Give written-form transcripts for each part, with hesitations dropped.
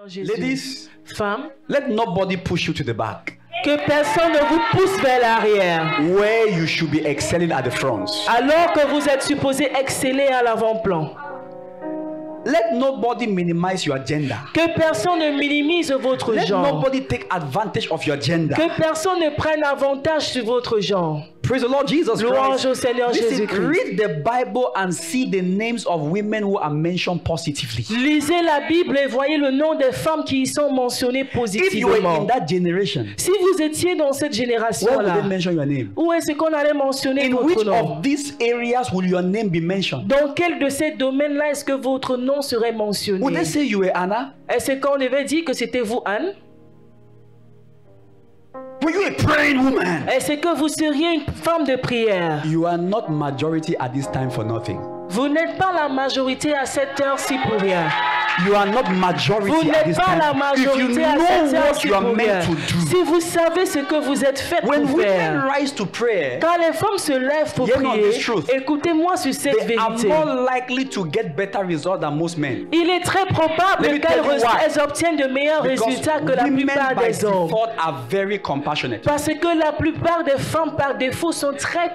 Jésus. Ladies, Femmes, let nobody push you to the back. que personne ne vous pousse vers l'arrière, Where you should be excelling at the front. alors que vous êtes supposé exceller à l'avant-plan. Let nobody minimize your gender. Que personne ne minimise votre Let genre. nobody take advantage of your gender. Que personne ne prenne avantage sur votre genre. Praise the Lord Jesus Louange Christ. au Seigneur Listen, Jésus-Christ. read the Bible and see the names of women who are mentioned positively. Lisez la Bible et voyez le nom des femmes qui y sont mentionnées If you were positivement. in that generation, Si vous étiez dans cette where would génération-là, they mention your name? où est-ce qu'on allait mentionner In which votre nom? of these areas will your name be mentioned? Dans quel de ces domaines-là est-ce que votre nom serait mentionné? Would they say you were Anna? Est-ce qu'on devait dire que c'était vous, Anne? Were you a praying woman? Est-ce que vous seriez une femme de prière? You are not majority at this time for nothing. Vous n'êtes pas la majorité à cette heure-ci pour rien. You are not majority Vous at n'êtes this pas la time. If you majorité à know cette what heure-ci you are pour rien. meant to do. Si vous savez ce que vous êtes fait When pour women faire, rise to prayer, quand les femmes se lèvent pour Hear me on prier, this truth. écoutez-moi sur cette they are vérité. more likely to get better results than most men. Il est très probable Let me tell you why. qu'elles obtiennent de meilleurs Because résultats que la women plupart by des hommes. default are very compassionate. Parce que la plupart des femmes par défaut sont très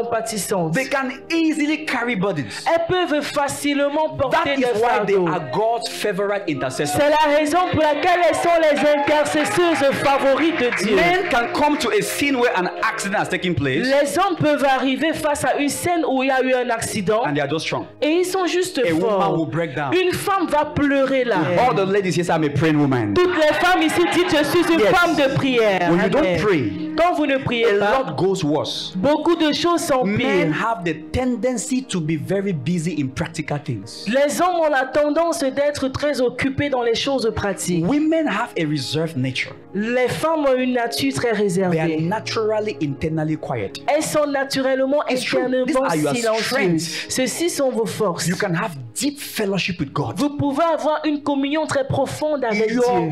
compatissantes. They can easily carry burdens. Elles peuvent facilement That porter is des why they fardeaux. are God's favorite intercessors. C'est la raison pour laquelle elles sont les intercesseuses favorites de Dieu. Men can come to a scene where an accident has taken place Les hommes peuvent arriver face à une scène où il y a eu un accident and they are just strong. et ils sont juste A woman forts. will break down. Une femme va pleurer là. All the ladies here say I'm a praying woman. Toutes les femmes ici disent je suis une Yes. femme de prière. When you don't Amen. pray, Quand vous ne priez a pas, lot goes worse. beaucoup de choses sont Men pires. have the tendency to be very busy in practical things. Les hommes ont la tendance d'être très occupés dans les choses pratiques. Women have a reserved nature. Les femmes ont une nature très They are réservée. naturally internally quiet. Elles sont naturellement It's true. internement These are your silencieuses. strengths. Ceci sont vos forces. You can have deep fellowship with God. Vous pouvez avoir une communion très profonde avec Your Dieu.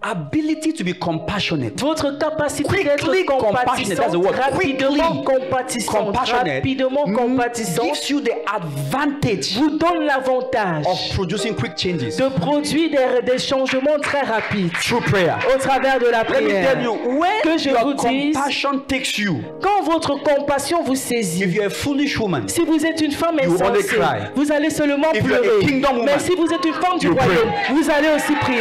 ability to be compassionate. Votre capacité Quickly d'être compassionate, that's the compatissante, word. rapidement Quickly compatissante, compassionate rapidement compatissante, gives you the advantage vous donne l'avantage of producing quick changes de produire des changements très rapides through prayer. au travers de la Let me prière. tell you, when Que je vous your dise, compassion takes you, quand votre compassion vous saisit, if you're a foolish woman, si vous êtes une femme You only insensée, cry. vous allez seulement If you're a pleurer. kingdom woman, Mais si vous êtes une femme du you royaume, pray. vous allez aussi prier.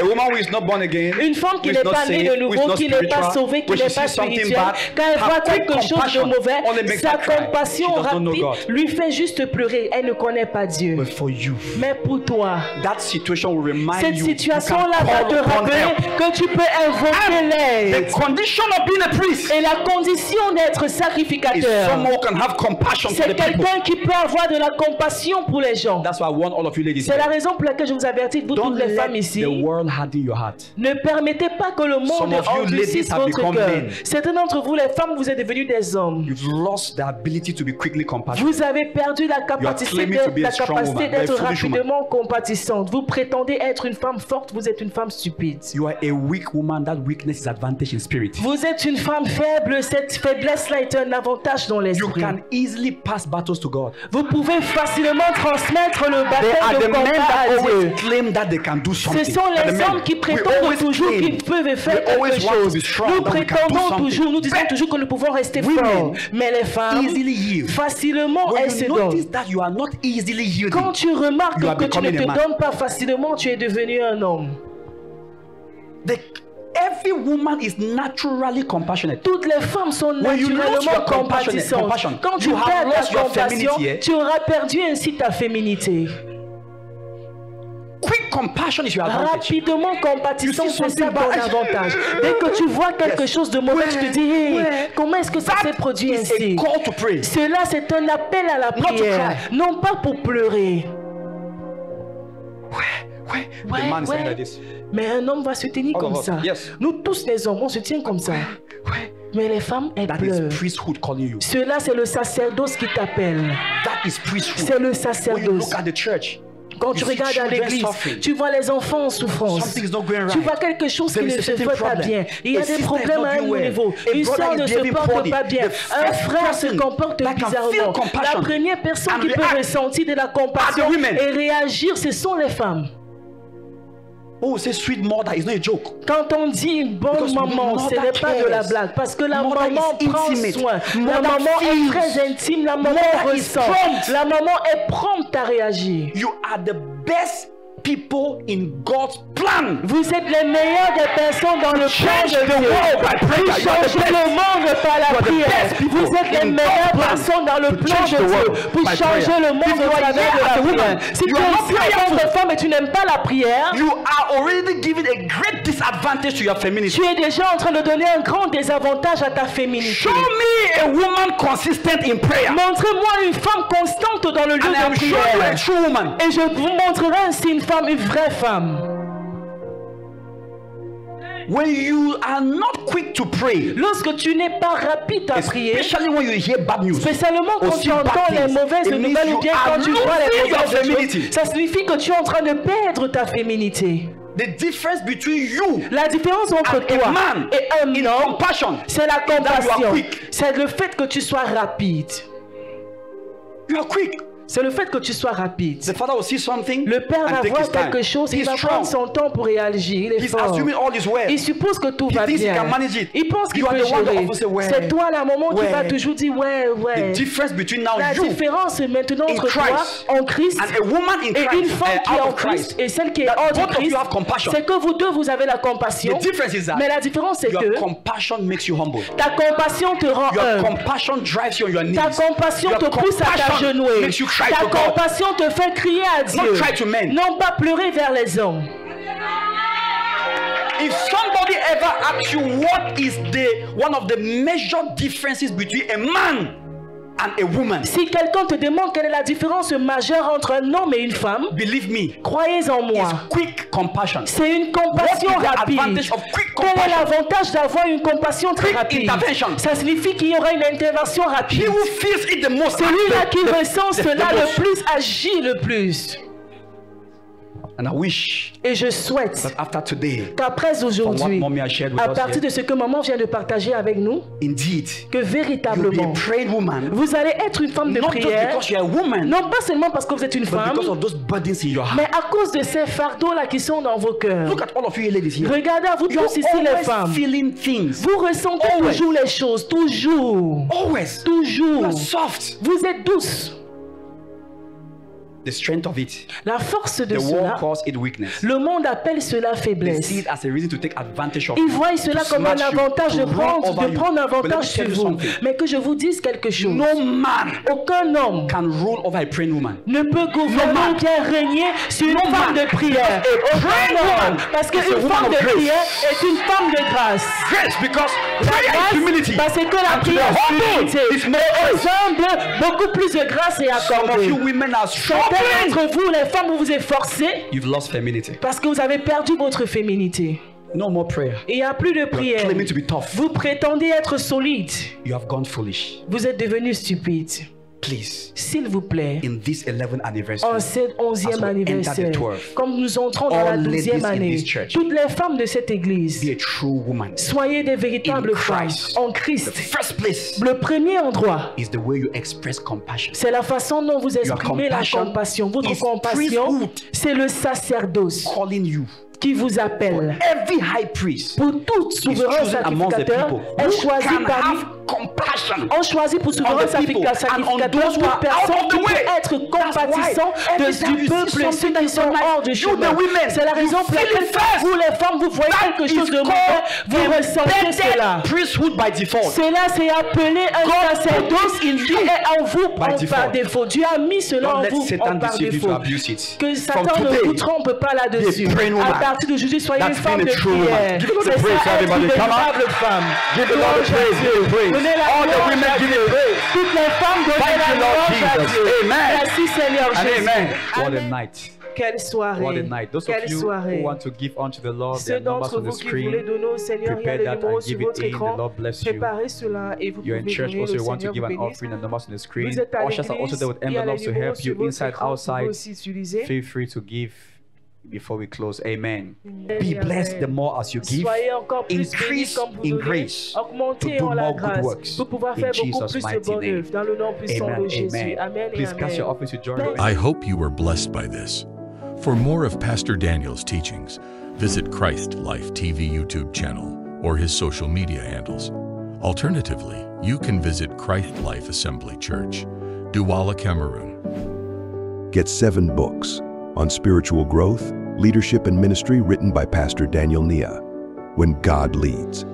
a woman who is not born again, Une femme qui who is n'est not pas née saved, de who is nouveau, not qui n'est pas spiritual, sauvée, qui when n'est she pas sees something spirituelle, bad, quand elle her voit quick quelque chose de compassion mauvais, only makes sa her cry. compassion She does not know rapide God. lui fait juste pleurer. Elle ne connaît pas Dieu. but for you, Mais pour toi, that situation will remind cette you situation-là you va can te call upon rappeler help. que tu peux invoquer l'aide. The condition of being a priest Et la condition d'être is sacrificateur, someone who can have compassion for c'est the people. quelqu'un qui peut avoir de la compassion pour les gens. That's why I want all of you ladies C'est la here. raison pour laquelle je vous avertis, vous Don't toutes les let femmes ici, the world harden your heart. ne permettez pas que le monde Some of you endurcisse ladies have votre become cœur. men. Certains d'entre vous, les femmes, vous êtes devenus des hommes. You've lost the ability to be quickly compassionate. Vous avez perdu la capacité claiming to be a strong woman, but a d'être foolish woman. rapidement compatissante. Vous prétendez être une femme forte, vous êtes une femme stupide. You are a weak woman. That weakness is advantage in spirit. Vous êtes une femme faible, cette faiblesse-là est un avantage dans You l'esprit. can easily pass battles to God. Vous pouvez facilement transmettre le They are baptême the de men combat that à Dieu. always claim that they can do something. Ce sont They are les the men. hommes qui We prétendent always toujours claim. qu'ils peuvent faire We always quelque want to chose. be strong, Nous that we can do prétendons something. toujours, nous disons toujours que nous pouvons rester Women forts. Mais les femmes, Easily yield. facilement, When elles se you donnent. notice that you are not easily yielding, Quand tu remarques You are que tu ne becoming te a man. donnes pas facilement, tu es devenu un homme. every woman is naturally compassionate. Toutes les femmes sont When you lose naturellement your compatissantes. compassion, Quand tu you have perds lost ta your compassion, femininity, eh? tu auras perdu ainsi ta féminité. Quick compassion is your advantage. Rapidement compatissant, You see c'est ça something ton bad. avantage. Dès que tu vois quelque Yes. chose de mauvais, tu te dis, hey, Ouais. comment est-ce que ça s'est produit It's a ainsi? call to pray. Cela, c'est un appel à la to prière, cry. non pas pour pleurer. Ouais. The Ouais, man is ouais. saying like this. Mais un homme va se tenir All comme of us, ça. yes. Nous tous les hommes, on se tient comme ça. Ouais. Mais les femmes, elles That pleurent. is priesthood calling you. Cela, c'est le sacerdoce qui t'appelle. That is priesthood. C'est le When you sacerdoce. look at the church, Quand you tu see regardes à children l'église, suffering. tu vois les enfants en souffrance. Something's not going Tu right. vois quelque chose qui There ne is a se certain fait pas problem. bien. Il y A a des sister is problèmes not à un doing well. niveau. A Une brother soeur is ne se behaving porte poorly. pas bien. The Un first frère se person comporte that can feel bizarrement. compassion La première personne and qui peut react ressentir de la compassion are the women. et réagir, ce sont les femmes. Oh, say sweet mother is not a joke. Quand on dit bonne Because maman, ce mother n'est pas de la cares. blague. Parce que la Mother maman is prend intimate. soin. La Mother maman est feels. très intime. La maman Mother is ressent. prompt. La maman est prompte à réagir. You are the best people in God's plan. Vous êtes les meilleures des personnes dans le plan change de the Dieu. world by prayer. Vous You are the changez best. le monde par la You are the prière. best people Vous êtes les in meilleures God's plan personnes dans le to plan change de the Dieu. world Vous by changez prayer. le monde If you au are travers here de as a la woman, prière. Si you tu are es not ici en tant prayerful. que femme et tu n'aimes pas la prière, You are already giving a great disadvantage to your femininity. tu es déjà en train de donner un grand désavantage à ta féminité. Show me a woman consistent in prayer. Montrez-moi une femme constante dans le lieu And I am de showing you a prière. true woman. Et je vous montrerai ainsi une femme, une vraie femme. When you are not quick to pray, Lorsque tu n'es pas rapide à prier, especially when you hear bad news, spécialement quand or tu see bad entends les things, mauvaises it means nouvelles you ou bien are quand tu vois les losing your mauvaises femininity. choses, ça signifie que tu es en train de perdre ta féminité. the difference between you La différence entre and a toi man et un in homme, compassion, c'est la that you are compassion. quick. C'est le fait que tu sois rapide. You are quick. C'est le fait que tu sois rapide. The father will see something Le père and va take voir his time. quelque chose, il He's va prendre strong. son temps pour réagir. Il est He's fort. assuming all is well. Il suppose que tout He va thinks he bien. can manage it. Il pense qu'il You are peut the one that gérer. often say, ouais, C'est toi la maman qui ouais. va toujours dire ouais, ouais. The difference between now La you différence maintenant in entre toi Christ en Christ and a woman in et une Christ, femme qui est out en of Christ Christ, et celle qui est that hors de both of Christ, you have compassion. c'est que vous deux vous avez la compassion. The difference is that Mais la différence c'est your que compassion makes you humble. ta compassion te rend Your humble. compassion drives you on your knees. Ta compassion Your te pousse à compassion t'agenouiller. makes you cry Ta to God. compassion te fait crier à Dieu. Not cry to men. Non pas pleurer vers les hommes. If somebody ever asks you what is one of the major differences between a man and a woman, Si quelqu'un te demande quelle est la différence majeure entre un homme et une femme, believe me, croyez en moi. it's quick compassion. C'est une compassion What is the rapide. advantage of quick Quel est compassion? l'avantage d'avoir une compassion très Quick rapide? intervention. Ça signifie qu'il y aura une intervention He rapide. who feels it the most, Celui-là qui the- ressent the- cela the le most. plus agit le plus. And I wish Et je souhaite that after today, qu'après from what aujourd'hui, mommy has shared with à us partir here, de ce que maman vient de partager avec nous, indeed, que you'll be a véritablement, praying woman, vous allez être une femme de not just prière, because you're a woman, non pas seulement parce que vous êtes une but femme, because of those burdens in your heart. mais à cause de ces fardeaux-là qui sont dans vos cœurs. Look at all of you ladies here. Regardez à vous You're tous ici les always femmes. feeling things. Vous ressentez Always. toujours les choses, toujours. Always. Toujours. You are soft. Vous êtes douce. The strength of it. La force de The world cela, calls it weakness. le monde appelle cela They faiblesse. see it as a reason to take advantage of Ils you. voient cela to comme un snatch you, avantage to de run prendre, over de you. prendre un But let me avantage tell sur you vous. something. Mais que je vous dise quelque chose. No man Aucun homme can rule over a praying woman. ne peut gouverner No man. ou bien régner sur une No femme man. de prière. A Aucun praying homme. woman Parce is a qu'une woman femme of de grace. prière est une femme de grâce. Grace, because La prayer is grâce, humility. parce que la And to the prière est humble, humilité. it's more Et grace. humble, beaucoup plus de grâce est Some of accordée. you women are Certains struggling. d'entre vous, les femmes, vous vous efforcez You've lost femininity. parce que vous avez perdu votre féminité. No more prayer. Et il n'y a plus de You're prière. claiming to be tough. Vous prétendez être solide. You have gone foolish. Vous êtes devenu stupide. Please, S'il vous plaît, in this 11th anniversary, en cet 11e as we anniversaire, enter the 12th, comme nous entrons dans la all 12e ladies in année, this church, toutes les femmes de cette église, be a true woman. soyez des véritables In femmes Christ. en The Christ. first place Le premier endroit, is the way you express compassion. c'est la façon dont vous exprimez la compassion compassion. Votre is compassion, priesthood. c'est le sacerdoce Calling you. qui vous appelle. Every high priest Pour tout is souverain chosen amongst the sacrificateur people est who choisi can parmi have compassion. on choisit pour souverain on the people sacrificateur and on those who toute are out personne of the qui peut way. être compatissant Every time du you see peuple, ceux something qui that sont is hors du you, chemin. the women, C'est la you raison pour feel laquelle it first. vous les femmes, vous voyez That quelque is chose de called mauvais, vous ressentez cela. embedded priesthood by default. Cela c'est appelé un sacerdoce qui est en vous par default. défaut. Dieu a mis cela Don't en let vous Satan par deceive you to défaut. abuse it. Que From Satan ne today, vous trompe pas là-dessus. be a praying woman. À partir d'aujourd'hui, soyez une That's femme being de a true woman. prière. Give the Lord the C'est praise, ça, être une everybody. Come on. véritable femme. Give the Lord the Louange à praise, Dieu. give the praise. Donnez la All the louange women à give Dieu. the praise. Toutes les femmes, donnez Thank la you, Lord louange à Jesus. Dieu. Amen. Merci Seigneur And Jésus. amen. What a Amen. night. Quelle soirée. What a night. Those of Quelle you who soirée. want to give unto the Lord, Ceux their numbers d'entre on the vous qui voulez screen. donner au Seigneur, il y a Prepare des that numéros and sur give it votre in. écran. The Lord bless you. Préparez cela et vous You're pouvez in church donner. also, Le you want to Seigneur give vous an bénisse. offering and numbers on the screen. Vous êtes à Ushers are also there with l'église, il y a les envelopes to numéros help sur you votre inside, écran, vous pouvez outside. aussi utiliser. Feel free to give before we close. Amen. Amen. Be blessed the more as you give. Soyez encore plus Increase bénis comme vous in donnez. grace Augmentez to do en la more good grâce works pour pouvoir in faire beaucoup Jesus' plus de mighty bonnes name. œuvres dans le nom puissant Amen. de Jésus. Amen. Amen et Please cast your amen. offering to join Bless. me. I hope you were blessed by this. For more of Pastor Daniel's teachings, visit Christ Life TV YouTube channel or his social media handles. Alternatively, you can visit Christ Life Assembly Church, Douala, Cameroon. Get 7 books on spiritual growth, leadership, and ministry written by Pastor Daniel Nia. When God Leads,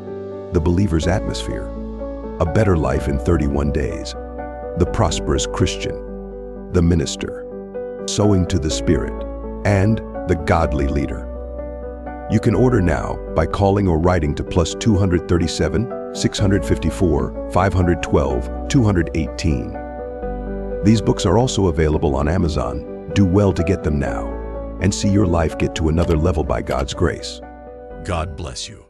The Believer's Atmosphere, A Better Life in 31 Days, The Prosperous Christian, The Minister, Sowing to the Spirit, and The Godly Leader. You can order now by calling or writing to +237 654 512 218. These books are also available on Amazon. Do well to get them now and see your life get to another level by God's grace. God bless you.